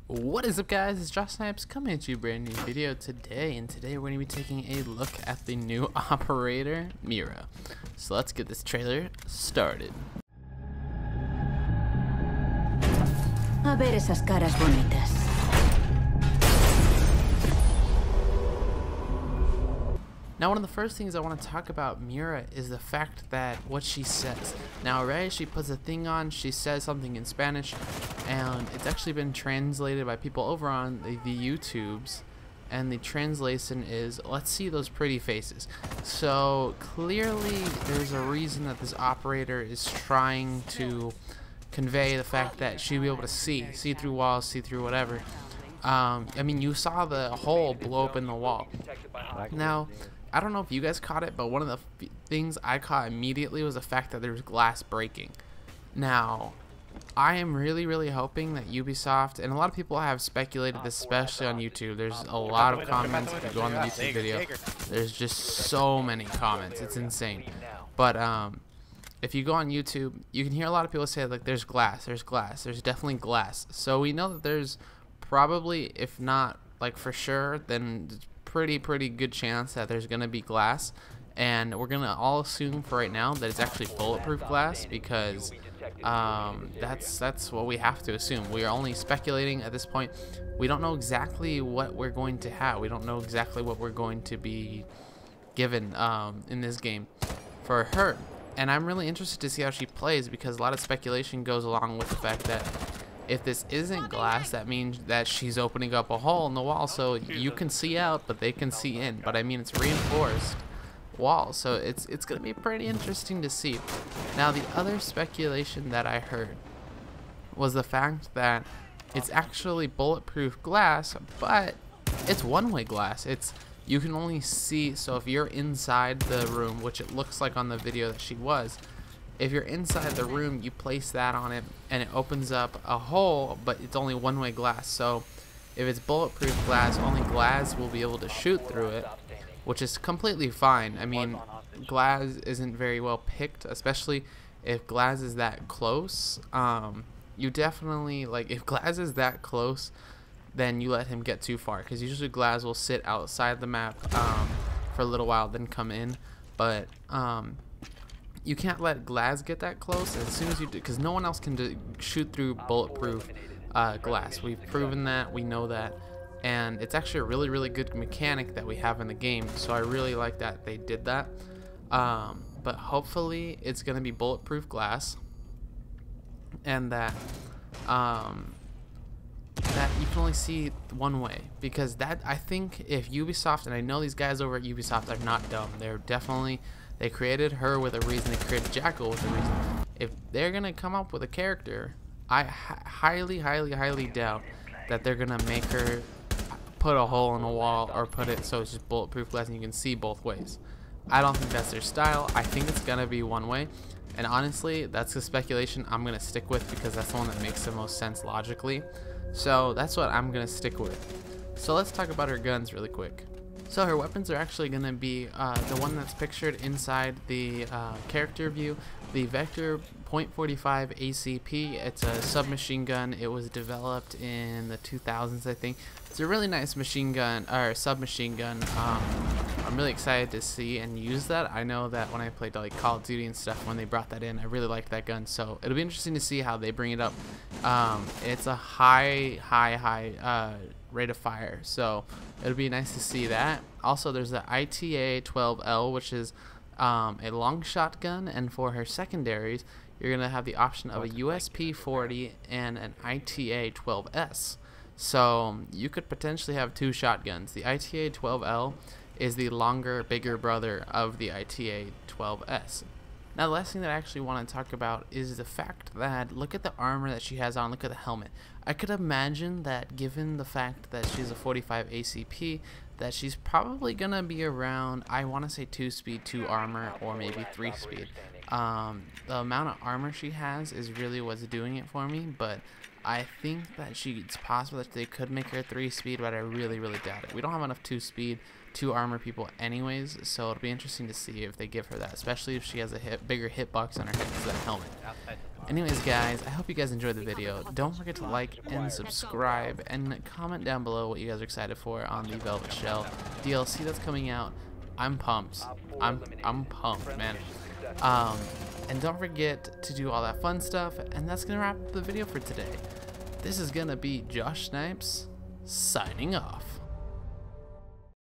What is up, guys? It's JoshSnipes coming at you a brand new video today, and today we're going to be taking a look at the new operator, Mira. So let's get this trailer started. A ver esas caras bonitas. Now, one of the first things I want to talk about Mira is the fact that what she says. Now, right, she puts a thing on, she says something in Spanish, and it's actually been translated by people over on the YouTubes, and the translation is, let's see those pretty faces. So, clearly, there's a reason that this operator is trying to convey the fact that she'll be able to see through walls, see through whatever. I mean, you saw the hole blow up in the wall. Now, I don't know if you guys caught it, but one of the things I caught immediately was the fact that there was glass breaking. Now, I am really hoping that Ubisoft, and a lot of people have speculated this, especially on YouTube. There's a lot of comments. If you go on the YouTube video, there's just so many comments. It's insane. But if you go on YouTube, you can hear a lot of people say, like, there's glass, there's definitely glass. So we know that there's probably, if not like for sure, then pretty good chance that there's gonna be glass, and we're gonna all assume for right now that it's actually bulletproof glass, because that's what we have to assume. We are only speculating at this point. We don't know exactly what we're going to have. We don't know exactly what we're going to be given in this game for her, and I'm really interested to see how she plays, because a lot of speculation goes along with the fact that if this isn't glass, that means that she's opening up a hole in the wall, so you can see out, but they can see in. But I mean, it's reinforced wall, so it's gonna be pretty interesting to see. Now, the other speculation that I heard was the fact that it's actually bulletproof glass, but it's one-way glass. You can only see, so if you're inside the room, which it looks like on the video that she was, if you're inside the room, you place that on it and it opens up a hole, but it's only one-way glass. So if it's bulletproof glass, only glass will be able to shoot through it, which is completely fine. I mean, glass isn't very well picked, especially if glass is that close. You definitely, like, if glass is that close, then you let him get too far, because usually glass will sit outside the map for a little while, then come in. But you can't let glass get that close. As soon as you do, because no one else can shoot through bulletproof glass. We've proven that, we know that, and it's actually a really good mechanic that we have in the game. So I really like that they did that. But hopefully it's gonna be bulletproof glass, and that that you can only see one way, because that, I think, if Ubisoft, and I know these guys over at Ubisoft are not dumb, they're definitely, they created her with a reason, they created Jackal with a reason. If they're gonna come up with a character, I highly doubt that they're gonna make her put a hole in a wall or put it so it's just bulletproof glass and you can see both ways. I don't think that's their style. I think it's gonna be one way, and honestly, that's the speculation I'm gonna stick with, because that's the one that makes the most sense logically. So that's what I'm gonna stick with. So let's talk about her guns really quick. So her weapons are actually going to be the one that's pictured inside the character view, the Vector .45 ACP. It's a submachine gun. It was developed in the 2000s, I think. It's a really nice machine gun, or submachine gun. I'm really excited to see and use that. I know that when I played like Call of Duty and stuff, when they brought that in, I really liked that gun. So it'll be interesting to see how they bring it up. It's a high rate of fire, so it'll be nice to see that. Also, there's the ITA 12L, which is a long shotgun, and for her secondaries, you're gonna have the option of a USP 40 and an ITA 12S. So you could potentially have two shotguns. The ITA 12L is the longer, bigger brother of the ITA 12S. Now, the last thing that I actually want to talk about is the fact that, look at the armor that she has on, look at the helmet. I could imagine that, given the fact that she's a 45 ACP, that she's probably going to be around, I want to say 2-speed, 2 armor, or maybe 3-speed. The amount of armor she has is really what's doing it for me, but I think that it's possible that they could make her 3-speed, but I really doubt it. We don't have enough 2-speed, 2 armor people anyways, so it'll be interesting to see if they give her that, especially if she has a bigger hitbox on her head because of that helmet. Anyways, guys, I hope you guys enjoyed the video. Don't forget to like and subscribe, and comment down below what you guys are excited for on the Velvet Shell DLC that's coming out. I'm pumped. I'm pumped, man. And don't forget to do all that fun stuff, and that's gonna wrap up the video for today. This is gonna be JoshSnipes signing off.